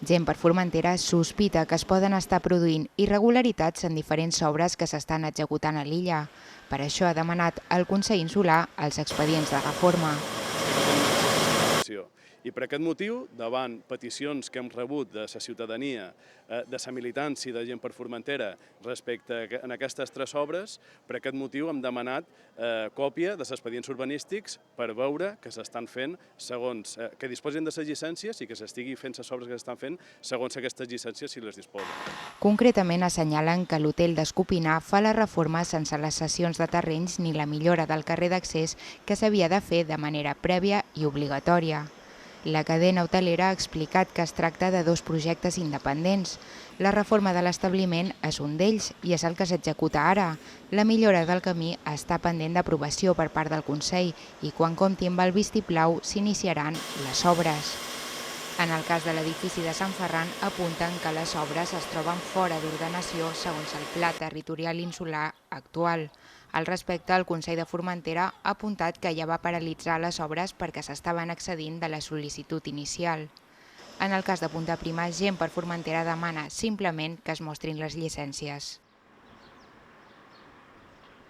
Gent per Formentera sospita que es poden estar produint irregularitats en diferents obres que s'estan executant a l'illa. Per això ha demanat al Consell Insular els expedients de reforma. I per aquest motiu, davant peticions que hem rebut de la ciutadania, de la militància i de Gent per Formentera respecte a aquestes tres obres, per aquest motiu hem demanat còpia dels expedients urbanístics per veure que s'estan fent segons que disposin de les llicències i que s'estigui fent les obres que s'estan fent segons aquestes llicències si les disposen. Concretament assenyalen que l'hotel d'Escopinar fa la reforma sense les cessions de terrenys ni la millora del carrer d'accés que s'havia de fer de manera prèvia i obligatòria. La cadena hotelera ha explicat que es tracta de dos projectes independents. La reforma de l'establiment és un d'ells i és el que s'executa ara. La millora del camí està pendent d'aprovació per part del Consell i quan compti amb el vistiplau s'iniciaran les obres. En el cas de l'edifici de Sant Ferran, apunten que les obres es troben fora d'ordenació segons el Pla Territorial Insular actual. Al respecte, el Consell de Formentera ha apuntat que ja va paralitzar les obres perquè s'estaven excedint de la sol·licitud inicial. En el cas de Punta Prima, Gent per Formentera demana simplement que es mostrin les llicències.